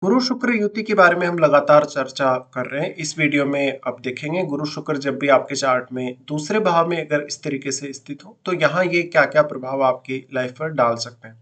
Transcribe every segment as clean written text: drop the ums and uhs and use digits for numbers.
गुरु शुक्र युति के बारे में हम लगातार चर्चा कर रहे हैं। इस वीडियो में अब देखेंगे गुरु शुक्र जब भी आपके चार्ट में दूसरे भाव में अगर इस तरीके से स्थित हो तो यहाँ ये क्या-क्या प्रभाव आपकी लाइफ पर डाल सकते हैं।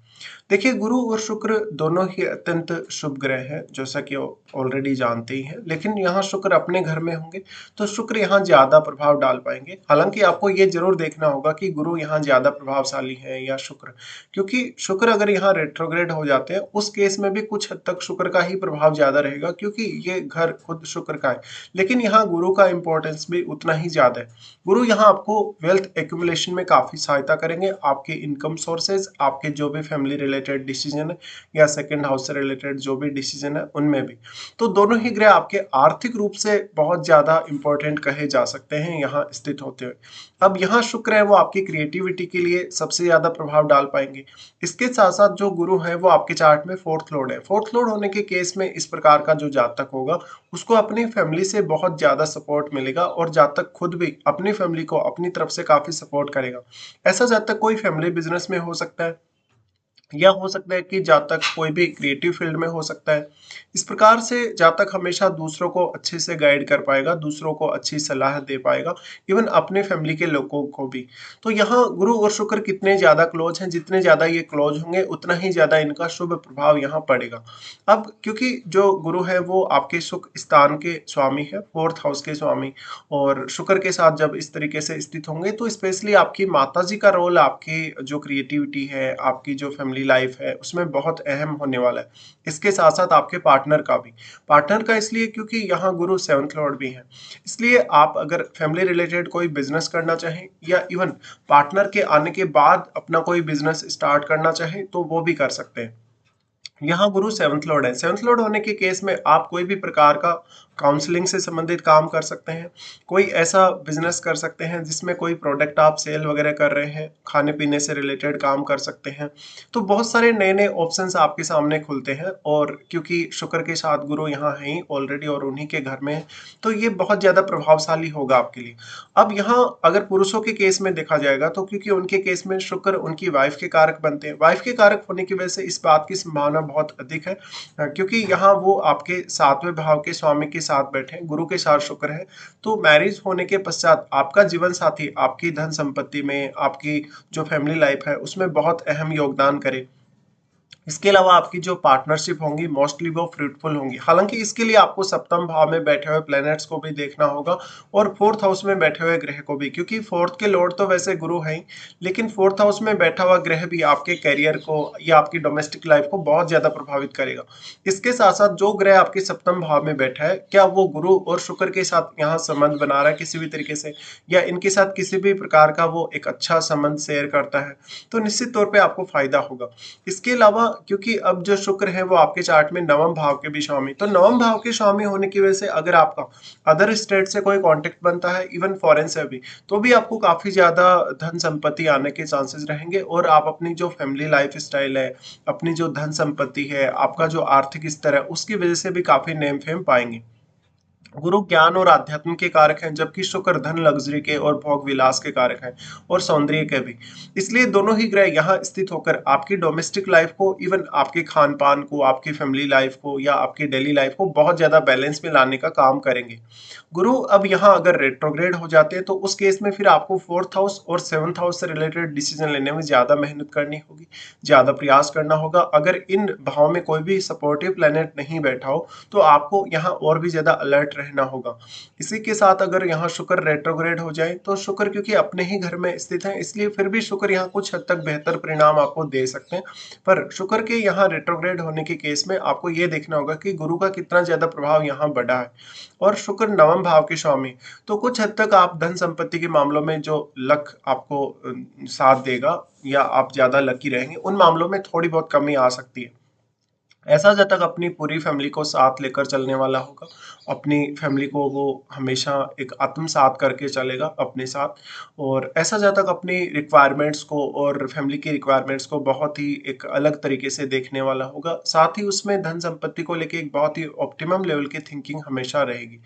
देखिए गुरु और शुक्र दोनों ही अत्यंत शुभ ग्रह हैं जैसा कि ऑलरेडी जानते ही हैं, लेकिन यहाँ शुक्र अपने घर में होंगे तो शुक्र यहाँ ज्यादा प्रभाव डाल पाएंगे। हालांकि आपको ये जरूर देखना होगा कि गुरु यहाँ ज्यादा प्रभावशाली है या शुक्र, क्योंकि शुक्र अगर यहाँ रेट्रोग्रेड हो जाते हैं उस केस में भी कुछ हद तक शुक्र का ही प्रभाव ज्यादा रहेगा, क्योंकि ये घर खुद शुक्र का है। लेकिन यहाँ गुरु का इंपॉर्टेंस भी उतना ही ज्यादा है। गुरु यहाँ आपको वेल्थ एक्यूमुलेशन में काफी सहायता करेंगे, आपके इनकम सोर्सेज, आपके जो भी फैमिली रिलेटेड डिसीजन है या सेकंड हाउस से रिलेटेड जो भी डिसीजन है उनमें भी। तो दोनों ही ग्रह आपके आर्थिक रूप से बहुत ज्यादा इंपॉर्टेंट कहे जा सकते हैं यहाँ स्थित होते हुए। अब यहाँ शुक्र है वो आपकी क्रिएटिविटी के लिए सबसे ज्यादा प्रभाव डाल पाएंगे। इसके साथ साथ जो गुरु है वो आपके चार्ट में फोर्थ लॉर्ड है। फोर्थ लॉर्ड होने के केस में इस प्रकार का जो जातक होगा उसको अपनी फैमिली से बहुत ज्यादा सपोर्ट मिलेगा और जातक खुद भी अपनी फैमिली को अपनी तरफ से काफी सपोर्ट करेगा। ऐसा जातक कोई फैमिली बिजनेस में हो सकता है या हो सकता है कि जातक कोई भी क्रिएटिव फील्ड में हो सकता है। इस प्रकार से जातक हमेशा दूसरों को अच्छे से गाइड कर पाएगा, दूसरों को अच्छी सलाह दे पाएगा, इवन अपने फैमिली के लोगों को भी। तो यहाँ गुरु और शुक्र कितने ज्यादा क्लोज हैं, जितने ज्यादा ये क्लोज होंगे उतना ही ज्यादा इनका शुभ प्रभाव यहाँ पड़ेगा। अब क्योंकि जो गुरु है वो आपके सुख स्थान के स्वामी है, फोर्थ हाउस के स्वामी, और शुक्र के साथ जब इस तरीके से स्थित होंगे तो स्पेशली आपकी माता जी का रोल आपकी जो क्रिएटिविटी है, आपकी जो फैमिली लाइफ है उसमें बहुत अहम होने वाला है। इसके साथ साथ आपके पार्टनर का भी। पार्टनर का इसलिए क्योंकि यहाँ गुरु सेवंथ लॉर्ड भी है। इसलिए आप अगर फैमिली रिलेटेड कोई बिजनेस करना चाहें या इवन पार्टनर के आने के बाद अपना कोई बिजनेस स्टार्ट करना चाहें तो वो भी कर सकते हैं। यहाँ गुरु सेवंथ लॉर्ड है। सेवंथ लॉर्ड होने के केस में आप कोई भी प्रकार का काउंसलिंग से संबंधित काम कर सकते हैं, कोई ऐसा बिजनेस कर सकते हैं जिसमें कोई प्रोडक्ट आप सेल वगैरह कर रहे हैं, खाने पीने से रिलेटेड काम कर सकते हैं। तो बहुत सारे नए नए ऑप्शंस आपके सामने खुलते हैं, और क्योंकि शुक्र के साथ गुरु यहाँ है ही ऑलरेडी और उन्हीं के घर में है तो ये बहुत ज्यादा प्रभावशाली होगा आपके लिए। अब यहाँ अगर पुरुषों के केस में देखा जाएगा तो क्योंकि उनके केस में शुक्र उनकी वाइफ के कारक बनते हैं, वाइफ के कारक होने की वजह से इस बात की संभावना बहुत अधिक है, क्योंकि यहाँ वो आपके सातवें भाव के स्वामी के साथ बैठे हैं, गुरु के साथ शुक्र है। तो मैरिज होने के पश्चात आपका जीवन साथी आपकी धन संपत्ति में, आपकी जो फैमिली लाइफ है उसमें बहुत अहम योगदान करे। इसके अलावा आपकी जो पार्टनरशिप होंगी मोस्टली वो फ्रूटफुल होंगी। हालांकि इसके लिए आपको सप्तम भाव में बैठे हुए प्लैनेट्स को भी देखना होगा और फोर्थ हाउस में बैठे हुए ग्रह को भी, क्योंकि फोर्थ के लॉर्ड तो वैसे गुरु हैं ही, लेकिन फोर्थ हाउस में बैठा हुआ ग्रह भी आपके करियर को या आपकी डोमेस्टिक लाइफ को बहुत ज्यादा प्रभावित करेगा। इसके साथ साथ जो ग्रह आपके सप्तम भाव में बैठा है, क्या वो गुरु और शुक्र के साथ यहाँ संबंध बना रहा है किसी भी तरीके से, या इनके साथ किसी भी प्रकार का वो एक अच्छा संबंध शेयर करता है, तो निश्चित तौर पे आपको फायदा होगा। इसके अलावा क्योंकि अब जो शुक्र है वो आपके चार्ट में नवम भाव के भी स्वामी, तो नवम भाव के स्वामी होने की वजह से अगर आपका अदर स्टेट से कोई कांटेक्ट बनता है, इवन फॉरेन से भी, तो भी आपको काफी ज्यादा धन संपत्ति आने के चांसेस रहेंगे, और आप अपनी जो फैमिली लाइफ स्टाइल है, अपनी जो धन संपत्ति है, आपका जो आर्थिक स्तर है उसकी वजह से भी काफी नेम फेम पाएंगे। गुरु ज्ञान और आध्यात्म के कारक हैं, जबकि शुक्र धन लग्जरी के और भोग विलास के कारक हैं और सौंदर्य के भी। इसलिए दोनों ही ग्रह यहाँ स्थित होकर आपकी डोमेस्टिक लाइफ को, इवन आपके खान पान को, आपकी फैमिली लाइफ को या आपकी डेली लाइफ को बहुत ज्यादा बैलेंस में लाने का काम करेंगे। गुरु अब यहाँ अगर रेट्रोग्रेड हो जाते हैं तो उस केस में फिर आपको फोर्थ हाउस और सेवंथ हाउस से रिलेटेड डिसीजन लेने में ज्यादा मेहनत करनी होगी, ज्यादा प्रयास करना होगा। अगर इन भाव में कोई भी सपोर्टिव प्लेनेट नहीं बैठा हो तो आपको यहाँ और भी ज्यादा अलर्ट रहना होगा। इसी के साथ अगर यहाँ शुक्र रेट्रोग्रेड हो जाए तो शुक्र क्योंकि अपने ही घर में स्थित है, इसलिए फिर भी शुक्र यहाँ कुछ हद तक बेहतर परिणाम आपको दे सकते हैं। पर शुक्र के यहाँ रेट्रोग्रेड होने के केस में आपको ये देखना होगा कि गुरु का कितना ज्यादा प्रभाव यहाँ बढ़ा है, और शुक्र नवम भाव के स्वामी, तो कुछ हद तक आप धन संपत्ति के मामलों में जो लक आपको साथ देगा या आप ज्यादा लकी रहेंगे उन मामलों में थोड़ी बहुत कमी आ सकती है। ऐसा जब तक अपनी पूरी फैमिली को साथ लेकर चलने वाला होगा, अपनी फैमिली को वो हमेशा एक आत्मसात करके चलेगा अपने साथ, और ऐसा जब तक अपनी रिक्वायरमेंट्स को और फैमिली की रिक्वायरमेंट्स को बहुत ही एक अलग तरीके से देखने वाला होगा, साथ ही उसमें धन संपत्ति को लेके एक बहुत ही ऑप्टिमम लेवल की थिंकिंग हमेशा रहेगी।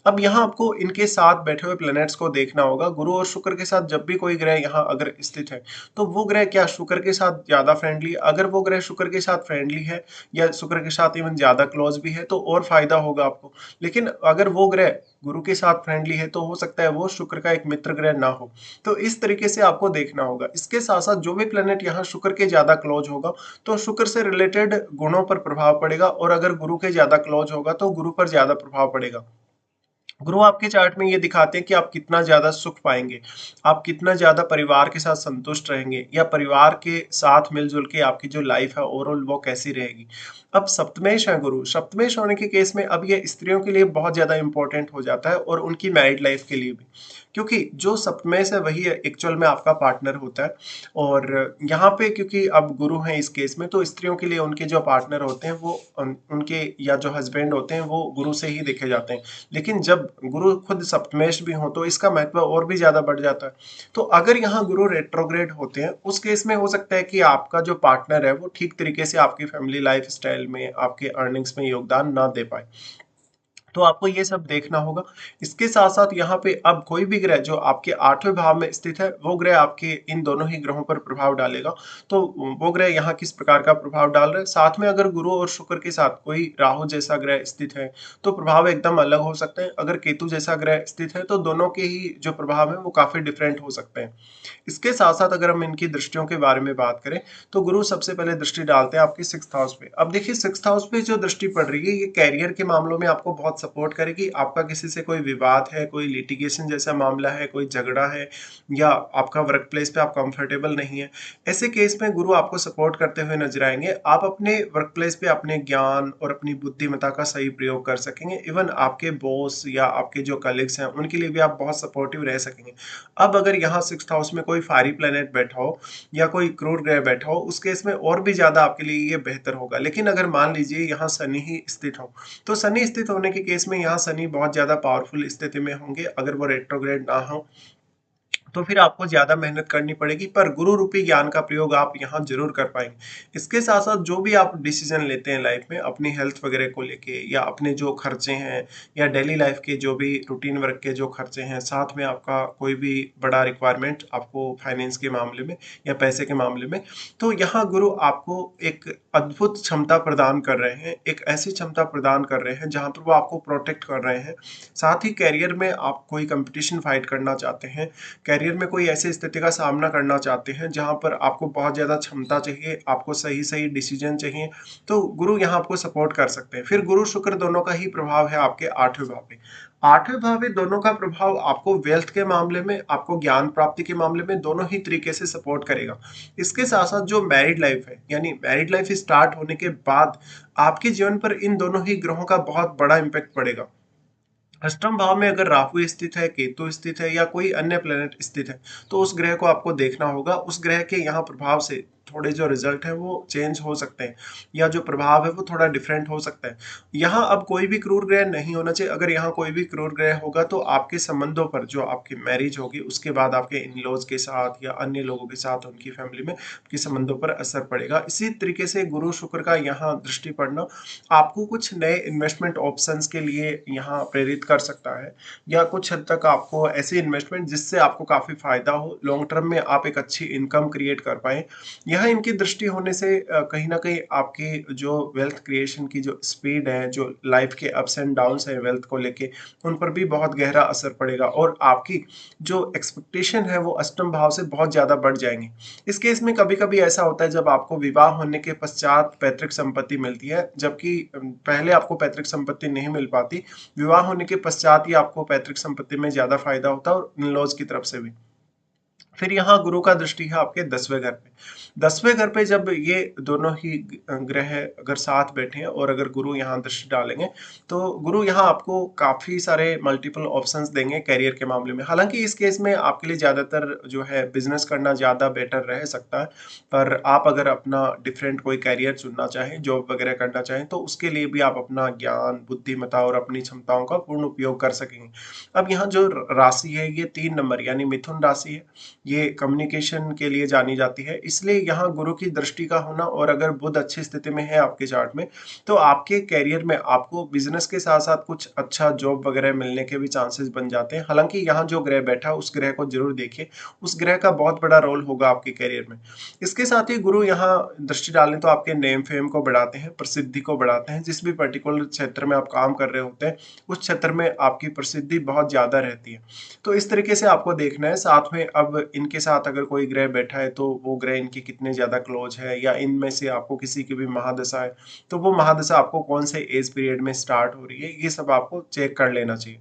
अब यहाँ आपको इनके साथ बैठे हुए प्लैनेट्स को देखना होगा। गुरु और शुक्र के साथ जब भी कोई ग्रह यहाँ अगर स्थित है तो वो ग्रह क्या शुक्र के साथ ज्यादा फ्रेंडली, अगर वो ग्रह शुक्र के साथ फ्रेंडली है या शुक्र के साथ इवन ज़्यादा क्लोज़ भी है तो और फ़ायदा होगा आपको। लेकिन अगर वो ग्रह गुरु के साथ फ्रेंडली है तो हो सकता है वो शुक्र का एक मित्र ग्रह ना हो। तो इस तरीके से आपको देखना होगा। इसके साथ-साथ जो भी प्लैनेट यहाँ शुक्र के ज़्यादा क्लोज़ होगा, तो शुक्र से रिलेटेड गुणों पर प्रभाव पड़ेगा और अगर गुरु के ज़्यादा क्लोज़ होगा तो गुरु पर ज़्यादा प्रभाव पड़ेगा। गुरु आपके चार्ट में ये दिखाते हैं कि आप कितना ज़्यादा सुख पाएँगे, आप कितना ज़्यादा परिवार के साथ संतुष्ट रहेंगे या परिवार के साथ मिल-जुल के आपकी जो लाइफ़ है ओवरऑल वो कैसी रहेगी। अब सप्तमेश है गुरु, सप्तमेश होने के केस में अब ये स्त्रियों के लिए बहुत ज़्यादा इम्पोर्टेंट हो जाता है और उनकी मैरिड लाइफ़ के लिए भी। क्योंकि जो सप्तमेश है वही एक्चुअल में आपका पार्टनर होता है और यहाँ पे क्योंकि अब गुरु हैं इस केस में तो स्त्रियों के लिए उनके जो पार्टनर होते हैं वो उनके या जो हस्बैंड होते हैं वो गुरु से ही देखे जाते हैं। लेकिन जब गुरु खुद सप्तमेश भी हो तो इसका महत्व और भी ज़्यादा बढ़ जाता है। तो अगर यहाँ गुरु रेट्रोग्रेड होते हैं उस केस में हो सकता है कि आपका जो पार्टनर है वो ठीक तरीके से आपकी फैमिली लाइफ स्टाइल में, आपके अर्निंग्स में योगदान ना दे पाए। तो आपको ये सब देखना होगा। इसके साथ-साथ यहाँ पे अब कोई भी ग्रह जो आपके 8वें भाव में स्थित है, वो ग्रह आपके इन दोनों ही ग्रहों पर प्रभाव डालेगा। तो वो ग्रह यहाँ किस प्रकार का प्रभाव डाल रहा है? साथ में अगर गुरु और शुक्र के साथ कोई राहु जैसा ग्रह स्थित है, तो प्रभाव एकदम अलग हो सकते हैं। अगर केतु जैसा ग्रह स्थित है, तो दोनों के ही जो प्रभाव है, वो काफ़ी डिफरेंट हो सकते हैं। इसके साथ-साथ अगर हम इनकी दृष्टियों के बारे में बात करें, तो गुरु सबसे पहले दृष्टि डालते हैं आपके 6th हाउस पे। अब देखिए 6th हाउस पे जो दृष्टि पड़ रही है, ये करियर के मामलों में आपको बहुत सपोर्ट करेगी। आपका किसी से कोई विवाद है, कोई लिटिगेशन जैसा मामला है, कोई झगड़ा है या आपका वर्क प्लेस पे आप कंफर्टेबल नहीं है। ऐसे केस में गुरु आपको सपोर्ट करते हुए नजर आएँगे। आप अपने वर्क प्लेस पे अपने ज्ञान और अपनी बुद्धिमत्ता का सही प्रयोग कर सकेंगे। इवन आपके बॉस या आपके जो कलीग्स हैं, उनके लिए भी आप बहुत सपोर्टिव रह सकेंगे। अब अगर यहाँ 6th हाउस में कोई फायरी प्लैनेट बैठा हो या कोई क्रूर ग्रह बैठा हो, उस केस में और भी ज़्यादा आपके लिए ये बेहतर होगा। लेकिन अगर मान लीजिए यहाँ शनि ही स्थित हो, तो शनि स्थित होने के केस में यहाँ शनि बहुत ज़्यादा पावरफुल स्थिति में होंगे, अगर वो रेट्रोग्रेड ना हो तो फिर आपको ज़्यादा मेहनत करनी पड़ेगी, पर गुरु रूपी ज्ञान का प्रयोग आप यहाँ ज़रूर कर पाएँगे। इसके साथ-साथ जो भी आप डिसीज़न लेते हैं लाइफ़ में अपनी हेल्थ वगैरह को लेके या अपने जो खर्चे हैं या डेली लाइफ़ के जो भी रूटीन वर्क के जो खर्चे हैं, साथ में आपका कोई भी बड़ा रिक्वायरमेंट आपको फाइनेंस के मामले में या पैसे के मामले में, तो यहाँ गुरु आपको एक अद्भुत क्षमता प्रदान कर रहे हैं, एक ऐसी क्षमता प्रदान कर रहे हैं जहाँ पर वो आपको प्रोटेक्ट कर रहे हैं। साथ ही करियर में आप कोई कॉम्पिटिशन फाइट करना चाहते हैं, करियर में कोई ऐसी स्थिति का सामना करना चाहते हैं जहाँ पर आपको बहुत ज़्यादा क्षमता चाहिए, आपको सही-सही डिसीजन चाहिए, तो गुरु यहाँ आपको सपोर्ट कर सकते हैं। फिर गुरु शुक्र दोनों का ही प्रभाव है आपके 8वें भाव पे। 8वें भाव में दोनों का प्रभाव आपको वेल्थ के मामले में, आपको ज्ञान प्राप्ति के मामले में दोनों ही तरीके से सपोर्ट करेगा। इसके साथ-साथ जो मैरिड लाइफ है, यानी मैरिड लाइफ स्टार्ट होने के बाद आपके जीवन पर इन दोनों ही ग्रहों का बहुत बड़ा इम्पैक्ट पड़ेगा। अष्टम भाव में अगर राहु स्थित है, केतु स्थित है या कोई अन्य प्लेनेट स्थित है, तो उस ग्रह को आपको देखना होगा। उस ग्रह के यहाँ प्रभाव से थोड़े जो रिजल्ट है वो चेंज हो सकते हैं या जो प्रभाव है वो थोड़ा डिफरेंट हो सकता है। यहाँ अब कोई भी क्रूर ग्रह नहीं होना चाहिए। अगर यहाँ कोई भी क्रूर ग्रह होगा तो आपके संबंधों पर, जो आपकी मैरिज होगी उसके बाद आपके इन लॉज के साथ या अन्य लोगों के साथ, उनकी फैमिली में आपके संबंधों पर असर पड़ेगा। इसी तरीके से गुरु शुक्र का यहाँ दृष्टि पड़ना आपको कुछ नए इन्वेस्टमेंट ऑप्शंस के लिए यहाँ प्रेरित कर सकता है या कुछ हद तक आपको ऐसी इन्वेस्टमेंट जिससे आपको काफ़ी फायदा हो, लॉन्ग टर्म में आप एक अच्छी इनकम क्रिएट कर पाएँ। यहाँ इनकी दृष्टि होने से कहीं न कहीं आपकी जो वेल्थ क्रिएशन की जो स्पीड है, जो लाइफ के अप्स एंड डाउन्स हैं वेल्थ को लेके, उन पर भी बहुत गहरा असर पड़ेगा और आपकी जो एक्सपेक्टेशन है वो अष्टम भाव से बहुत ज़्यादा बढ़ जाएँगी। इस केस में कभी-कभी ऐसा होता है जब आपको विवाह होने के पश्चात पैतृक संपत्ति मिलती है, जबकि पहले आपको पैतृक संपत्ति नहीं मिल पाती। विवाह होने के पश्चात ही आपको पैतृक संपत्ति में ज़्यादा फायदा होता है और इन-लॉज़ की तरफ से भी। फिर यहाँ गुरु का दृष्टि है आपके 10वें घर पे। 10वें घर पे जब ये दोनों ही ग्रह अगर साथ बैठे हैं और अगर गुरु यहाँ दृष्टि डालेंगे, तो गुरु यहाँ आपको काफ़ी सारे मल्टीपल ऑप्शंस देंगे करियर के मामले में। हालाँकि इस केस में आपके लिए ज़्यादातर जो है बिज़नेस करना ज़्यादा बेटर रह सकता है, पर आप अगर अपना डिफरेंट कोई करियर चुनना चाहें, जॉब वगैरह करना चाहें, तो उसके लिए भी आप अपना ज्ञान, बुद्धिमत्ता और अपनी क्षमताओं का पूर्ण उपयोग कर सकेंगे। अब यहाँ जो राशि है ये 3 नंबर यानी मिथुन राशि है। ये कम्युनिकेशन के लिए जानी जाती है। इसलिए यहाँ गुरु की दृष्टि का होना और अगर बुध अच्छी स्थिति में है आपके चार्ट में, तो आपके करियर में आपको बिज़नेस के साथ-साथ कुछ अच्छा जॉब वगैरह मिलने के भी चांसेस बन जाते हैं। हालाँकि यहाँ जो ग्रह बैठा है, उस ग्रह को ज़रूर देखिए, उस ग्रह का बहुत बड़ा रोल होगा आपके करियर में। इसके साथ ही गुरु यहाँ दृष्टि डालें तो आपके नेम फेम को बढ़ाते हैं, प्रसिद्धि को बढ़ाते हैं। जिस भी पर्टिकुलर क्षेत्र में आप काम कर रहे होते हैं, उस क्षेत्र में आपकी प्रसिद्धि बहुत ज़्यादा रहती है। तो इस तरीके से आपको देखना है। साथ में अब इनके साथ अगर कोई ग्रह बैठा है, तो वो ग्रह इनके कितने ज़्यादा क्लोज है, या इनमें से आपको किसी की भी महादशा है, तो वो महादशा आपको कौन से एज पीरियड में स्टार्ट हो रही है, ये सब आपको चेक कर लेना चाहिए।